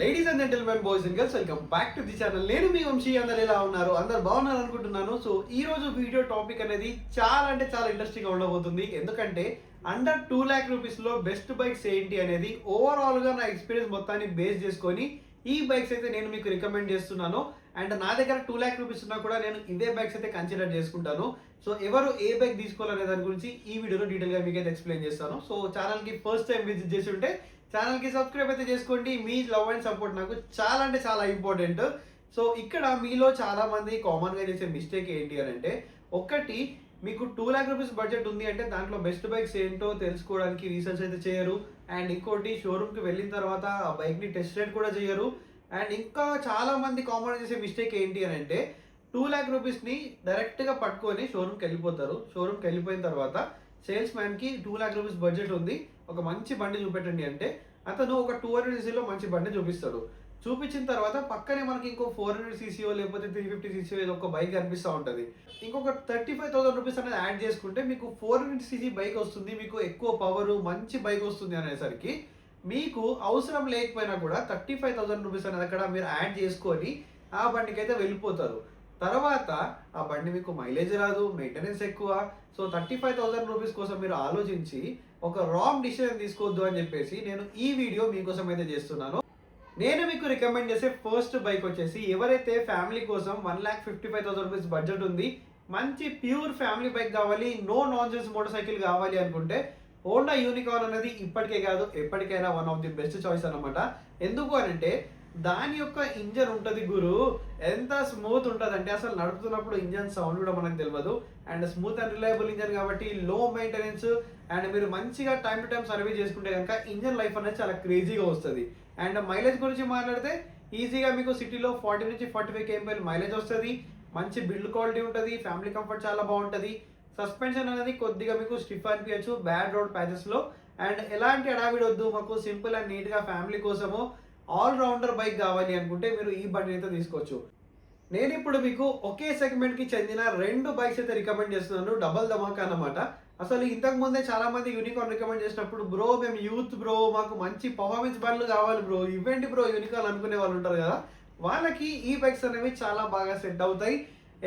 Ladies and gentlemen, boys and girls, welcome back to the channel. నేను మీ వంశీ. అందరు ఎలా ఉన్నారు? అందరు బాగున్నారు అనుకుంటున్నాను. సో ఈ రోజు వీడియో టాపిక్ అనేది చాలా అంటే చాలా ఇంట్రెస్టింగ్ గా ఉండబోతుంది. ఎందుకంటే అండర్ 2 lakh రూపీస్ లో బెస్ట్ బైక్స్ ఏంటి అనేది ఓవరాల్ గా నా ఎక్స్పీరియన్స్ మొత్తాన్ని బేస్ చేసుకొని ఈ బైక్స్ అయితే నేను మీకు రికమెండ్ చేస్తున్నాను. అండ్ నా దగ్గర 2 lakh రూపీస్ ఉన్నా కూడా నేను ఇవే బైక్స్ అయితే కన్సిడర్ చేసుకుంటాను. సో ఎవరు ఏ బైక్ తీసుకోవాలనే దాని గురించి ఈ వీడియోలో డీటెయిల్ గా మీకు అయితే ఎక్స్ప్లెయిన్ చేస్తాను. సో ఛానల్ కి ఫస్ట్ టైం విజిట్ చేసి ఉంటే ఛానల్ కి సబ్స్క్రైబ్ అయితే చేసుకోండి. మీ లవ్ అండ్ సపోర్ట్ నాకు చాలా అంటే చాలా ఇంపార్టెంట్. సో ఇక్కడ మీలో చాలా మంది కామన్ గా చేసే మిస్టేక్ ఏంటి అని అంటే, ఒకటి, మీకు 2 lakh రూపీస్ బడ్జెట్ ఉంది అంటే దాంట్లో బెస్ట్ బైక్స్ ఏంటో తెలుసుకోవడానికి రీసెర్చ్ అయితే చేయరు. అండ్ ఇంకోటి, షోరూమ్ కి వెళ్ళిన తర్వాత ఆ బైక్ ని టెస్ట్ రైడ్ కూడా చేయరు. అండ్ ఇంకా చాలా మంది కామన్ చేసే మిస్టేక్ ఏంటి అని అంటే, 2 lakh రూపీస్ ని డైరెక్ట్ గా పట్టుకొని షోరూమ్కి వెళ్ళిపోతారు. షోరూమ్కి వెళ్ళిపోయిన తర్వాత సేల్స్ మ్యాన్ కి 2 lakh రూపీస్ బడ్జెట్ ఉంది, ఒక మంచి బండి చూపెట్టండి అంటే అతను ఒక 200cc మంచి బండి చూపిస్తాడు. చూపించిన తర్వాత పక్కనే మనకి ఇంకో 400cc లేకపోతే 350cc ఏదో ఒక బైక్ కనిపిస్తూ ఉంటుంది. ఇంకొక 35,000 రూపీస్ అనేది యాడ్ చేసుకుంటే మీకు 400cc బైక్ వస్తుంది, మీకు ఎక్కువ పవర్ మంచి బైక్ వస్తుంది అనేసరికి మీకు అవసరం లేకపోయినా కూడా 35,000 రూపీస్ అనేది అక్కడ మీరు యాడ్ చేసుకొని ఆ బండికి అయితే వెళ్ళిపోతారు. తర్వాత ఆ బండి మీకు మైలేజ్ రాదు, మెయింటెనెన్స్ ఎక్కువ. సో 35,000 రూపీస్ కోసం మీరు ఆలోచించి ఒక రాంగ్ డిసిషన్ తీసుకోవద్దు అని చెప్పేసి నేను ఈ వీడియో మీకోసం అయితే చేస్తున్నాను. నేను మీకు రికమెండ్ చేసే ఫస్ట్ బైక్ వచ్చేసి, ఎవరైతే ఫ్యామిలీ కోసం 1,55,000 రూపీస్ బడ్జెట్ ఉంది, మంచి ప్యూర్ ఫ్యామిలీ బైక్ కావాలి, no nonsense motorcycle కావాలి అనుకుంటే హోండా యూనికార్న్ అనేది ఇప్పటికే కాదు ఎప్పటికైనా one of the best choice అనమాట. ఎందుకు అని అంటే దాని యొక్క ఇంజన్ ఉంటుంది గురు, ఎంత స్మూత్ ఉంటుంది అంటే అసలు నడుపుతున్నప్పుడు ఇంజన్ సౌండ్ కూడా మనకు తెలియదు. And smooth and reliable engine కాబట్టి లో మెయింటెనెన్స్. అండ్ మీరు మంచిగా టైం టు టైం సర్వీస్ చేసుకుంటే కనుక ఇంజన్ లైఫ్ అనేది చాలా క్రేజీగా వస్తుంది. అండ్ మైలేజ్ గురించి మాట్లాడితే ఈజీగా మీకు సిటీలో 40 నుంచి 45 kmpl మైలేజ్ వస్తుంది. మంచి బిల్డ్ క్వాలిటీ ఉంటుంది, ఫ్యామిలీ కంఫర్ట్ చాలా బాగుంటుంది. సస్పెన్షన్ అనేది కొద్దిగా మీకు స్టిఫ్ అనిపించచ్చు బ్యాడ్ రోడ్ ప్యాచెస్లో. అండ్ ఎలాంటి అడావిడ్ వద్దు, మాకు సింపుల్ అండ్ నీట్గా ఫ్యామిలీ కోసము ఆల్ రౌండర్ బైక్ కావాలి అనుకుంటే మీరు ఈ బండిని అయితే తీసుకోవచ్చు. నేను ఇప్పుడు మీకు ఒకే సెగ్మెంట్ కి చెందిన 2 బైక్స్ అయితే రికమెండ్ చేస్తున్నాను, డబల్ ధమాకా అన్నమాట. అసలు ఇంతకు ముందే చాలా మంది యూనికార్న్ రికమెండ్ చేసినప్పుడు, బ్రో మేము యూత్ బ్రో, మాకు మంచి పర్ఫార్మెన్స్ బండ్లు కావాలి బ్రో, ఇవ్వండి బ్రో యూనికార్న్ అనుకునే వాళ్ళు ఉంటారు కదా, వాళ్ళకి ఈ బైక్స్ అనేవి చాలా బాగా సెట్ అవుతాయి.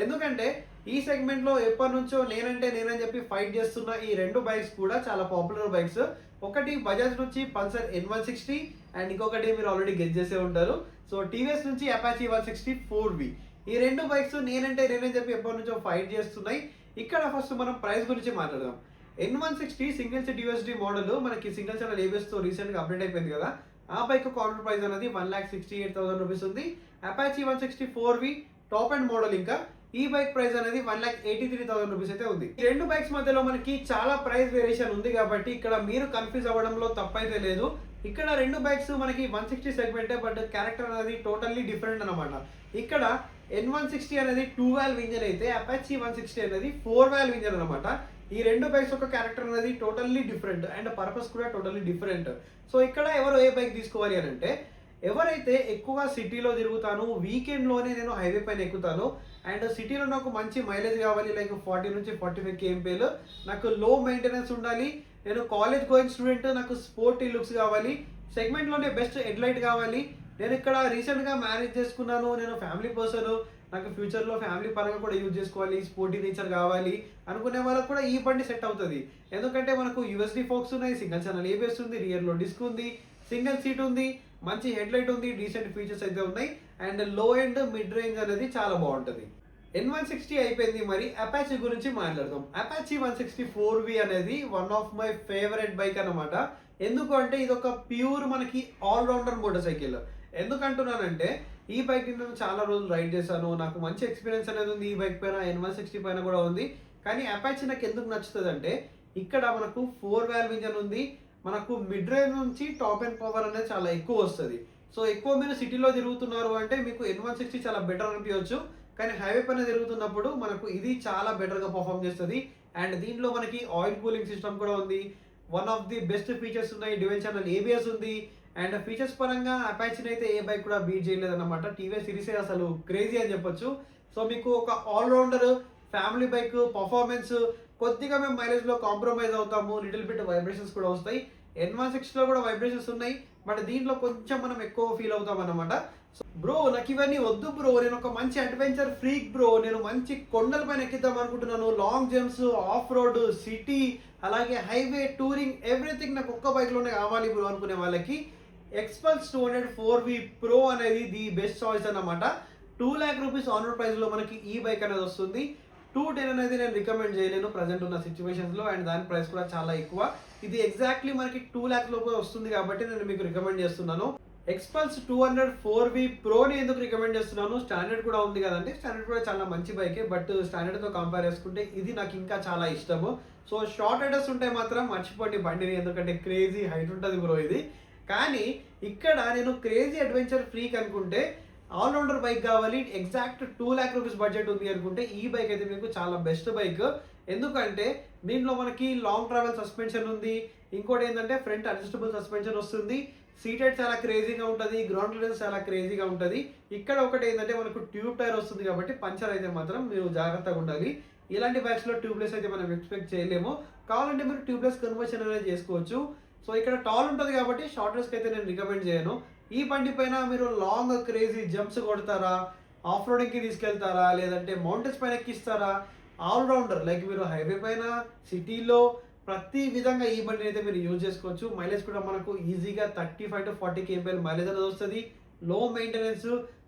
ఎందుకంటే ఈ సెగ్మెంట్ లో ఎప్పటి నుంచో నేనని చెప్పి ఫైట్ చేస్తున్న ఈ 2 బైక్స్ కూడా చాలా పాపులర్ బైక్స్. ఒకటి బజాజ్ నుంచి పల్సర్ N160 అండ్ ఇంకొకటి మీరు ఆల్రెడీ గెస్ చేసే ఉంటారు, సో టీవీఎస్ నుంచి అపాచీ 160 4V. ఈ 2 బైక్స్ నేనని చెప్పి ఎప్పటి నుంచో ఫైట్ చేస్తున్నాయి. ఇక్కడ ఫస్ట్ మనం ప్రైస్ గురించి మాట్లాడదాం. N160 single seat USD model మనకి సింగిల్ ఛానల్ ABS తో రీసెంట్ గా అప్డేట్ అయిపోయింది కదా, ఆ బైక్ కార్నర్ ప్రైస్ అనేది 1,68,000 రూపీస్ ఉంది. Apache 160 4V top and model, ఇంకా ఈ బైక్ ప్రైస్ అనేది 1,83,000 రూపీస్ అయితే ఉంది. ఈ 2 బైక్స్ మధ్యలో మనకి చాలా ప్రైస్ వేరియేషన్ ఉంది కాబట్టి ఇక్కడ మీరు కన్ఫ్యూజ్ అవ్వడంలో తప్పైతే లేదు. ఇక్కడ 2 బైక్స్ మనకి 160 సెగ్మెంటే, బట్ క్యారెక్టర్ అనేది టోటల్లీ డిఫరెంట్ అనమాట. ఇక్కడ N160 అనేది 2 valve ఇంజన్ అయితే అపాచీ 160 అనేది 4 valve ఇంజన్ అనమాట. ఈ 2 బైక్స్ యొక్క క్యారెక్టర్ అనేది టోటల్లీ డిఫరెంట్ అండ్ పర్పస్ కూడా టోటల్లీ డిఫరెంట్. సో ఇక్కడ ఎవరు ఏ బైక్ తీసుకోవాలి అని అంటే, ఎవరైతే ఎక్కువగా సిటీలో తిరుగుతాను, వీకెండ్లోనే నేను హైవే పైన ఎక్కుతాను అండ్ సిటీలో నాకు మంచి మైలేజ్ కావాలి, లైక్ 40 నుంచి 45 kmpl, నాకు లో మెయింటెనెన్స్ ఉండాలి, నేను కాలేజ్ గోయింగ్ స్టూడెంట్, నాకు స్పోర్టీ లుక్స్ కావాలి, సెగ్మెంట్లోనే బెస్ట్ హెడ్లైట్ కావాలి, నేను ఇక్కడ రీసెంట్గా మ్యారేజ్ చేసుకున్నాను, నేను ఫ్యామిలీ పర్సన్, నాకు ఫ్యూచర్లో ఫ్యామిలీ పరంగా కూడా యూజ్ చేసుకోవాలి, స్పోర్టీ నేచర్ కావాలి అనుకునే వాళ్ళకు కూడా ఈ బండి సెట్ అవుతుంది. ఎందుకంటే మనకు యూఎస్డి ఫోక్స్ ఉన్నాయి, సింగిల్ ఛానల్ ABS ఉంది, రియర్లో డిస్క్ ఉంది, సింగిల్ సీట్ ఉంది, మంచి హెడ్లైట్ ఉంది, డీసెంట్ ఫీచర్స్ అయితే ఉన్నాయి అండ్ లో ఎండ్ మిడ్ రేంజ్ అనేది చాలా బాగుంటుంది. N160 అయిపోయింది, మరి అపాచీ గురించి మాట్లాడదాం. అపాచీ 160 4V అనేది one of my favourite bike అనమాట. ఎందుకు అంటే ఇది ఒక ప్యూర్ మనకి ఆల్ రౌండర్ మోటార్ సైకిల్. ఎందుకంటున్నానంటే ఈ బైక్ నేను చాలా రోజులు రైడ్ చేశాను, నాకు మంచి ఎక్స్పీరియన్స్ అనేది ఉంది ఈ బైక్ పైన, N160 పైన కూడా ఉంది. కానీ అపాచీ నాకు ఎందుకు నచ్చుతుంది అంటే, ఇక్కడ మనకు 4 valve ఇంజన్ ఉంది, మనకు మిడ్ రేంజ్ నుంచి టాప్ అండ్ పవర్ అనేది చాలా ఎక్కువ వస్తుంది. సో ఎక్కువ మీరు సిటీలో తిరుగుతున్నారు అంటే మీకు N160 చాలా బెటర్ అనిపించవచ్చు, కానీ హైవే పైన తిరుగుతున్నప్పుడు మనకు ఇది చాలా బెటర్గా పర్ఫామ్ చేస్తుంది. అండ్ దీంట్లో మనకి ఆయిల్ కూలింగ్ సిస్టమ్ కూడా ఉంది, one of the best features ఉన్నాయి, డ్యూయల్ ఛానల్ ABS ఉంది. అండ్ ఫీచర్స్ పరంగా అపాచీని అయితే ఏ బైక్ కూడా బీట్ చేయలేదు అనమాట. టీవీఎస్ సిరీసే అసలు క్రేజీ అని చెప్పొచ్చు. సో మీకు ఒక ఆల్రౌండర్ ఫ్యామిలీ బైక్, పర్ఫార్మెన్స్, కొద్దిగా మేము మైలేజ్లో కాంప్రమైజ్ అవుతాము, లిటిల్ బిట్ వైబ్రేషన్స్ కూడా వస్తాయి, N160లో కూడా వైబ్రేషన్స్ ఉన్నాయి, బట్ దీంట్లో కొంచెం మనం ఎక్కువ ఫీల్ అవుతాం అన్నమాట. సో బ్రో నాకు ఇవన్నీ వద్దు బ్రో, నేను ఒక మంచి అడ్వెంచర్ ఫ్రీక్ బ్రో, నేను మంచి కొండల పైన ఎక్కిద్దాం అనుకుంటున్నాను, long jumps, of road, city, అలాగే హైవే, టూరింగ్, ఎవ్రీథింగ్ నాకు ఒక్క బైక్లోనే కావాలి బ్రో అనుకునే వాళ్ళకి ఎక్స్పల్స్ 200 4V Pro అనేది ది బెస్ట్ చాయిస్ అన్నమాట. 2 lakh రూపీస్ ఆన్ రోడ్ ప్రైస్లో మనకి ఈ బైక్ అనేది వస్తుంది. 210 అనేది నేను రికమెండ్ చేయలేను ప్రజెంట్ ఉన్న సిచ్యువేషన్స్లో, అండ్ దాని ప్రైస్ కూడా చాలా ఎక్కువ. ఇది ఎగ్జాక్ట్లీ మనకి 2 lakh లోపల వస్తుంది కాబట్టి నేను మీకు రికమెండ్ చేస్తున్నాను. ఎక్స్పల్స్ 200 4V Proని ఎందుకు రికమెండ్ చేస్తున్నాను, స్టాండర్డ్ కూడా ఉంది కదండి, స్టాండర్డ్ కూడా చాలా మంచి బైకే, బట్ స్టాండర్డ్తో కంపేర్ చేసుకుంటే ఇది నాకు ఇంకా చాలా ఇష్టము. సో షార్ట్ రైడర్స్ ఉంటే మాత్రం మర్చిపోండి బండిని, ఎందుకంటే క్రేజీ హైట్ ఉంటుంది బ్రో ఇది. కానీ ఇక్కడ నేను క్రేజీ అడ్వెంచర్ ఫ్రీక్ అనుకుంటే, ఆల్రౌండర్ బైక్ కావాలి, ఎగ్జాక్ట్ 2 lakh రూపీస్ బడ్జెట్ ఉంది అనుకుంటే ఈ బైక్ అయితే మీకు చాలా బెస్ట్ బైక్. ఎందుకంటే దీంట్లో మనకి లాంగ్ ట్రావెల్ సస్పెన్షన్ ఉంది, ఇంకోటి ఏంటంటే ఫ్రంట్ అడ్జస్టబుల్ సస్పెన్షన్ వస్తుంది, సీటెడ్ చాలా క్రేజీగా ఉంటుంది, గ్రౌండ్ క్లియరెన్స్ చాలా క్రేజీగా ఉంటుంది. ఇక్కడ ఒకటి ఏంటంటే మనకు ట్యూబ్ టైర్ వస్తుంది కాబట్టి పంచర్ అయితే మాత్రం మీరు జాగ్రత్తగా ఉండాలి. ఇలాంటి బైక్స్లో ట్యూబ్లెస్ అయితే మనం ఎక్స్పెక్ట్ చేయలేము, కావాలంటే మీరు ట్యూబ్లెస్ కన్వర్షన్ అనేది చేసుకోవచ్చు. సో ఇక్కడ టాల్ ఉంటుంది కాబట్టి షార్ట్ రేస్కి అయితే నేను రికమెండ్ చేయను. ఈ బండి పైన మీరు లాంగ్ క్రేజీ జంప్స్ కొడతారా, ఆఫ్ రోడింగ్కి తీసుకెళ్తారా, లేదంటే మౌంటైన్స్ పైన ఎక్కిస్తారా, ఆల్రౌండర్ లైక్ మీరు హైవే పైన, సిటీలో ప్రతి విధంగా ఈ బండిని అయితే మీరు యూజ్ చేసుకోవచ్చు. మైలేజ్ కూడా మనకు ఈజీగా 35 to 40 kmpl మైలేజ్ అనేది వస్తుంది. లో మెయింటెనెన్స్,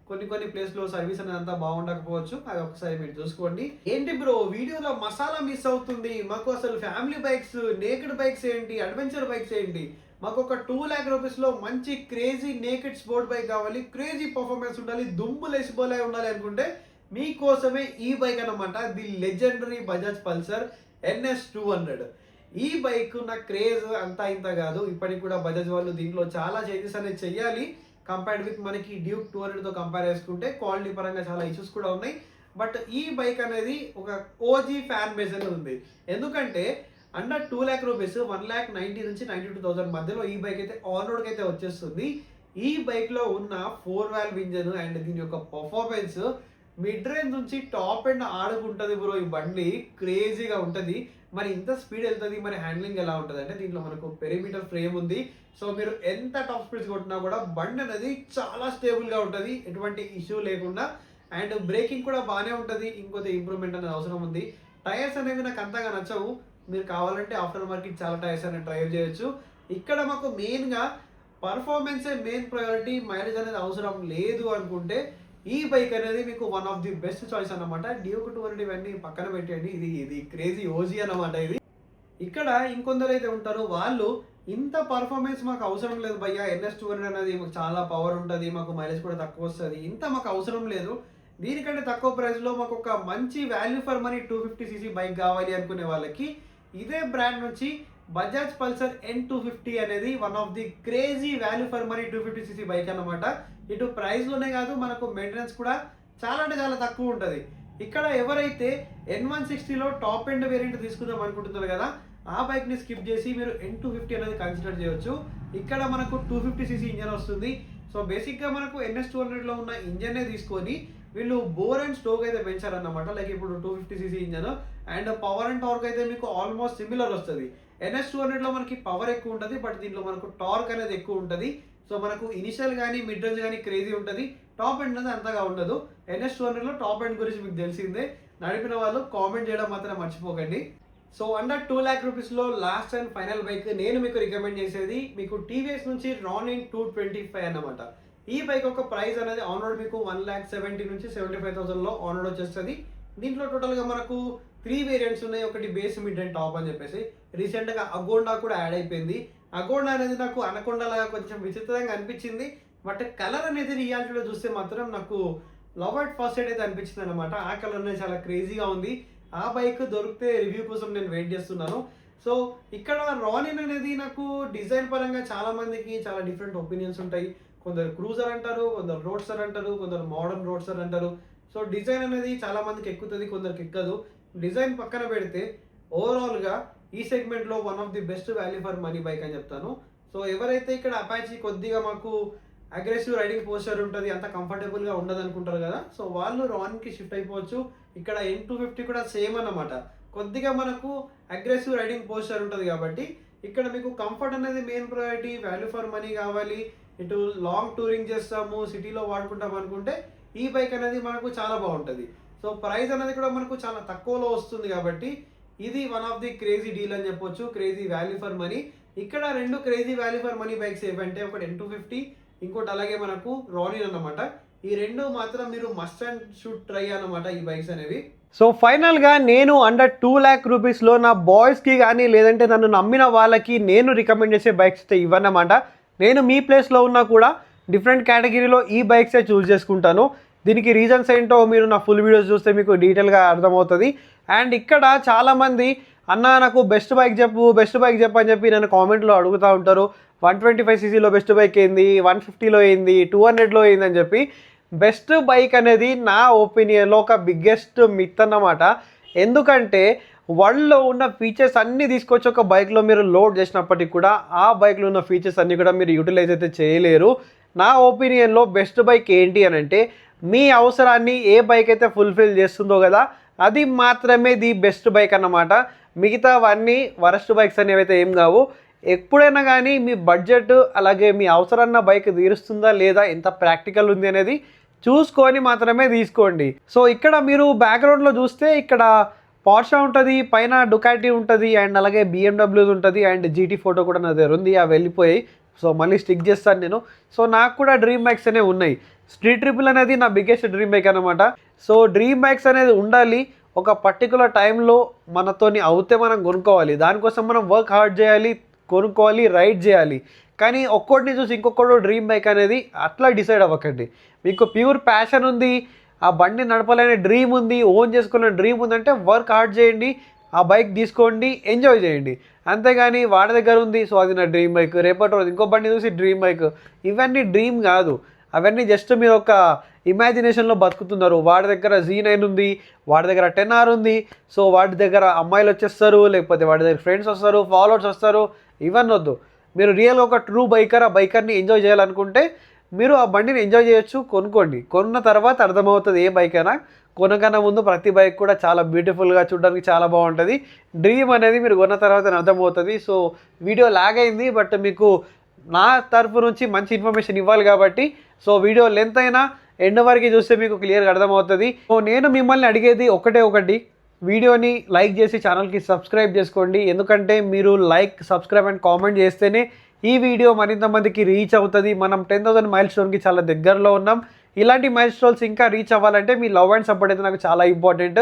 కొన్ని ప్లేస్లో సర్వీస్ అనేది అంతా బాగుండకపోవచ్చు, అది ఒకసారి మీరు చూసుకోండి. ఏంటి బ్రో వీడియోలో మసాలా మిస్ అవుతుంది, మాకు అసలు ఫ్యామిలీ బైక్స్, నేకెడ్ బైక్స్ ఏంటి, అడ్వెంచర్ బైక్స్ ఏంటి, మాకు ఒక 2 lakh రూపీస్లో మంచి క్రేజీ నేకెడ్ స్పోర్ట్ బైక్ కావాలి, క్రేజీ పర్ఫార్మెన్స్ ఉండాలి, దుమ్ము లేసిపోలే ఉండాలి అనుకుంటే మీకోసమే ఈ బైక్ అన్నమాట, the legendary Bajaj Pulsar NS 200. ఈ బైక్ నా క్రేజ్ అంతా ఇంత కాదు, ఇప్పటికి కూడా బజాజ్ వాళ్ళు దీంట్లో చాలా చేంజెస్ అనేది చెయ్యాలి. కంపేర్డ్ విత్ మనకి డ్యూక్ 200తో కంపేర్ చేసుకుంటే క్వాలిటీ పరంగా చాలా ఇష్యూస్ కూడా ఉన్నాయి. బట్ ఈ బైక్ అనేది ఒక ఓజీ ఫ్యాన్ బేస్ అనేది ఉంది. ఎందుకంటే అండర్ 2 lakh రూపీస్ 1,90,000 నుంచి 92,000 మధ్యలో ఈ బైక్ అయితే ఆన్ రోడ్కి అయితే వచ్చేస్తుంది. ఈ బైక్లో ఉన్న 4 valve ఇంజన్ అండ్ దీని యొక్క పర్ఫార్మెన్స్ మిడ్ రేంజ్ నుంచి టాప్ ఎండ్ ఆడుకుంటుంది బ్రో. ఈ బండి క్రేజీగా ఉంటుంది. మరి ఇంత స్పీడ్ వెళ్తుంది, మరి హ్యాండ్లింగ్ ఎలా ఉంటుంది అంటే దీంట్లో మనకు పెరిమీటర్ ఫ్రేమ్ ఉంది. సో మీరు ఎంత టాప్ స్పీడ్స్ కొట్టినా కూడా బండి అనేది చాలా స్టేబుల్గా ఉంటుంది, ఎటువంటి ఇష్యూ లేకుండా. అండ్ బ్రేకింగ్ కూడా బాగానే ఉంటుంది, ఇంకొక ఇంప్రూవ్మెంట్ అనేది అవసరం ఉంది. టైర్స్ అనేవి నాకు అంతగా నచ్చవు, మీరు కావాలంటే ఆఫ్టర్ మార్కెట్ చాలా టైర్స్ అనేది డ్రైవ్ చేయొచ్చు. ఇక్కడ మాకు మెయిన్గా పర్ఫార్మెన్సే మెయిన్ ప్రయారిటీ, మైలేజ్ అనేది అవసరం లేదు అనుకుంటే ఈ బైక్ అనేది మీకు one of the best choice అన్నమాట. డ్యూక్ 200 ఇవన్నీ పక్కన పెట్టండి, ఇది క్రేజీ ఓజీ అన్నమాట. ఇది ఇక్కడ ఇంకొందరు అయితే ఉంటారు, వాళ్ళు ఇంత పర్ఫార్మెన్స్ మాకు అవసరం లేదు భయ్యా, NS 200 అనేది మాకు చాలా పవర్ ఉంటుంది, మాకు మైలేజ్ కూడా తక్కువ వస్తుంది, ఇంత మాకు అవసరం లేదు, దీనికంటే తక్కువ ప్రైస్లో మాకు ఒక మంచి value for money 250cc bike కావాలి అనుకునే వాళ్ళకి ఇదే బ్రాండ్ నుంచి బజాజ్ పల్సర్ N250 అనేది one of the crazy value for money 250cc bike అన్నమాట. ఇటు ప్రైస్లోనే కాదు, మనకు మెయింటెనెన్స్ కూడా చాలా అంటే చాలా తక్కువ ఉంటుంది. ఇక్కడ ఎవరైతే N160లో టాప్ ఎండ్ వేరియంట్ తీసుకుందాం అనుకుంటున్నారు కదా, ఆ బైక్ని స్కిప్ చేసి మీరు N250 అనేది కన్సిడర్ చేయొచ్చు. ఇక్కడ మనకు 250cc ఇంజన్ వస్తుంది. సో బేసిక్గా మనకు NS 200లో ఉన్న ఇంజన్నే తీసుకొని వీళ్ళు బోర్ అండ్ స్టోక్ అయితే పెంచారన్నమాట. లైక్ ఇప్పుడు 250cc engine and power and torque అయితే మీకు ఆల్మోస్ట్ సిమిలర్ వస్తుంది. NS 200లో మనకి పవర్ ఎక్కువ ఉంటుంది, బట్ దీంట్లో మనకు టార్క్ అనేది ఎక్కువ ఉంటుంది. సో మనకు ఇనిషియల్ కానీ మిడ్ రేంజ్ కానీ క్రేజీ ఉంటుంది, టాప్ ఎండ్ అనేది అంతగా ఉండదు. NS 200లో టాప్ ఎండ్ గురించి మీకు తెలిసిందే, నడిపిన వాళ్ళు కామెంట్ చేయడం మాత్రం మర్చిపోకండి. సో అండర్ 2 lakh రూపీస్లో లాస్ట్ అండ్ ఫైనల్ బైక్ నేను మీకు రికమెండ్ చేసేది మీకు టీవీఎస్ నుంచి Ronin 225 అన్నమాట. ఈ బైక్ ఒక ప్రైస్ అనేది ఆన్ రోడ్ మీకు 1,70,000 నుంచి 75,000లో ఆన్ రోడ్ వచ్చేస్తుంది. దీంట్లో టోటల్గా మనకు 3 వేరియంట్స్ ఉన్నాయి, ఒకటి బేస్, మిడ్ అండ్ టాప్ అని చెప్పేసి. రీసెంట్గా అగోండా కూడా యాడ్ అయిపోయింది. అగోండా అనేది నాకు అనకొండలాగా కొంచెం విచిత్రంగా అనిపించింది, బట్ కలర్ అనేది రియాలిటీలో చూస్తే మాత్రం నాకు లవ్ అట్ ఫస్ట్ సైడ్ అయితే అనిపించింది అనమాట. ఆ కలర్ అనేది చాలా క్రేజీగా ఉంది. ఆ బైక్ దొరికితే రివ్యూ కోసం నేను వెయిట్ చేస్తున్నాను. సో ఇక్కడ Ronin అనేది నాకు డిజైన్ పరంగా చాలా మందికి చాలా డిఫరెంట్ ఒపీనియన్స్ ఉంటాయి. కొందరు క్రూజర్ అంటారు, కొందరు రోడ్సర్ అంటారు, కొందరు మోడర్న్ రోడ్సర్ అంటారు. సో డిజైన్ అనేది చాలా మందికి ఎక్కుతుంది, కొందరికి ఎక్కదు. డిజైన్ పక్కన పెడితే ఓవరాల్గా ఈ సెగ్మెంట్లో one of the best value for money bike అని చెప్తాను. సో ఎవరైతే ఇక్కడ అపాచీ కొద్దిగా మాకు అగ్రెసివ్ రైడింగ్ పోస్చర్ ఉంటుంది, అంత కంఫర్టబుల్గా ఉండదు అనుకుంటారు కదా, సో వాళ్ళు Roninకి షిఫ్ట్ అయిపోవచ్చు. ఇక్కడ N250 కూడా సేమ్ అన్నమాట, కొద్దిగా మనకు అగ్రెసివ్ రైడింగ్ పోస్చర్ ఉంటుంది కాబట్టి ఇక్కడ మీకు కంఫర్ట్ అనేది main priority, value for money కావాలి, ఇటు లాంగ్ టూరింగ్ చేస్తాము, సిటీలో వాడుకుంటాం అనుకుంటే ఈ బైక్ అనేది మనకు చాలా బాగుంటుంది. సో ప్రైస్ అనేది కూడా మనకు చాలా తక్కువలో వస్తుంది కాబట్టి ఇది one of the crazy deal అని చెప్పొచ్చు, క్రేజీ వాల్యూ ఫర్ మనీ. ఇక్కడ రెండు crazy value for money bikes ఏవంటే ఒకటి N250, ఇంకోటి అలాగే మనకు రానిన్ అన్నమాట. ఈ రెండు మాత్రం మీరు మస్ట్ అండ్ షుడ్ ట్రై అన్నమాట ఈ బైక్స్ అనేవి. సో ఫైనల్గా నేను అండర్ 2 lakh రూపీస్లో నా బాయ్స్కి కానీ లేదంటే నన్ను నమ్మిన వాళ్ళకి నేను రికమెండ్ చేసే బైక్స్ అయితే ఇవన్నమాట. నేను మీ ప్లేస్లో ఉన్నా కూడా డిఫరెంట్ కేటగిరీలో ఈ బైక్సే చూస్ చేసుకుంటాను. దీనికి రీజన్స్ ఏంటో మీరు నా ఫుల్ వీడియోస్ చూస్తే మీకు డీటెయిల్గా అర్థమవుతుంది. అండ్ ఇక్కడ చాలామంది అన్న నాకు బెస్ట్ బైక్ చెప్పు అని చెప్పి నన్ను కామెంట్లో అడుగుతూ ఉంటారు. 125cc బెస్ట్ బైక్ ఏంది, 150లో ఏంది, 200లో ఏంది అని చెప్పి. బెస్ట్ బైక్ అనేది నా ఒపీనియన్లో ఒక బిగ్గెస్ట్ మిత్ అన్నమాట. ఎందుకంటే వరల్డ్లో ఉన్న ఫీచర్స్ అన్నీ తీసుకొచ్చి ఒక బైక్లో మీరు లోడ్ చేసినప్పటికీ కూడా ఆ బైక్లో ఉన్న ఫీచర్స్ అన్నీ కూడా మీరు యూటిలైజ్ అయితే చేయలేరు. నా ఒపీనియన్లో బెస్ట్ బైక్ ఏంటి అని అంటే మీ అవసరాన్ని ఏ బైక్ అయితే ఫుల్ఫిల్ చేస్తుందో కదా అది మాత్రమే ది బెస్ట్ బైక్ అన్నమాట. మిగతావన్నీ వరస్ట్ బైక్స్ అనేవి అయితే ఏం కావు. ఎప్పుడైనా కానీ మీ బడ్జెట్ అలాగే మీ అవసరాన్న బైక్ తీరుస్తుందా లేదా, ఎంత ప్రాక్టికల్ ఉంది అనేది చూసుకొని మాత్రమే తీసుకోండి. సో ఇక్కడ మీరు బ్యాక్గ్రౌండ్లో చూస్తే ఇక్కడ పోర్షే ఉంటుంది, పైన డుకాటి ఉంటుంది, అండ్ అలాగే BMW ఉంటుంది, అండ్ GT ఫోటో కూడా నా దగ్గర ఉంది. అవి వెళ్ళిపోయి సో మళ్ళీ స్టిక్ చేస్తాను నేను. సో నాకు కూడా డ్రీమ్ బైక్స్ అనేవి ఉన్నాయి. స్ట్రీట్ ట్రిపుల్ అనేది నా బిగ్గెస్ట్ డ్రీమ్ బైక్ అనమాట. సో డ్రీమ్ బైక్స్ అనేది ఉండాలి. ఒక పర్టికులర్ టైంలో మనతోని అవుతే మనం కొనుక్కోవాలి. దానికోసం మనం వర్క్ హార్డ్ చేయాలి, కొనుక్కోవాలి, రైడ్ చేయాలి. కానీ ఒక్కొక్కటిని చూసి ఇంకొకటి డ్రీమ్ బైక్ అనేది అట్లా డిసైడ్ అవ్వకండి. మీకు ప్యూర్ ప్యాషన్ ఉంది, ఆ బండి నడపాలనే డ్రీమ్ ఉంది, ఓన్ చేసుకునే డ్రీమ్ ఉందంటే వర్క్ హార్డ్ చేయండి, ఆ బైక్ తీసుకోండి, ఎంజాయ్ చేయండి. అంతేగాని వాడి దగ్గర ఉంది సో అది నా డ్రీమ్ బైక్, రేపటి రోజు ఇంకో బండి చూసి డ్రీమ్ బైక్, ఇవన్నీ డ్రీమ్ కాదు. అవన్నీ జస్ట్ మీరు ఒక ఇమాజినేషన్లో బతుకుతున్నారు. వాడి దగ్గర Z9 ఉంది, వాడి దగ్గర 10R ఉంది, సో వాడి దగ్గర అమ్మాయిలు వచ్చేస్తారు, లేకపోతే వాడి దగ్గర ఫ్రెండ్స్ వస్తారు, ఫాలోవర్స్ వస్తారు. ఇవన్నీ వద్దు. మీరు రియల్గా ఒక ట్రూ బైకర్, ఆ బైకర్ని ఎంజాయ్ చేయాలనుకుంటే మీరు ఆ బండిని ఎంజాయ్ చేయొచ్చు, కొనుక్కోండి. కొన్న తర్వాత అర్థమవుతుంది ఏ బైక్ అయినా. కొనకన్నా ముందు ప్రతి బైక్ కూడా చాలా బ్యూటిఫుల్గా చూడడానికి చాలా బాగుంటుంది. డ్రీమ్ అనేది మీరు కొన్న తర్వాత అర్థమవుతుంది. సో వీడియో లాగ్ అయింది, బట్ మీకు నా తరఫు నుంచి మంచి ఇన్ఫర్మేషన్ ఇవ్వాలి కాబట్టి సో వీడియో లెంత్ అయినా ఎండ్ వరకు చూస్తే మీకు క్లియర్గా అర్థమవుతుంది. సో నేను మిమ్మల్ని అడిగేది ఒకటి, వీడియోని లైక్ చేసి ఛానల్కి సబ్స్క్రైబ్ చేసుకోండి. ఎందుకంటే మీరు లైక్, సబ్స్క్రైబ్ అండ్ కామెంట్ చేస్తేనే ఈ వీడియో మరింత మందికి రీచ్ అవుతుంది. మనం 10,000 మైల్ స్టోన్కి చాలా దగ్గరలో ఉన్నాం. ఇలాంటి మైల్ స్టోన్స్ ఇంకా రీచ్ అవ్వాలంటే మీ లవ్ అండ్ సపోర్ట్ అయితే నాకు చాలా ఇంపార్టెంట్.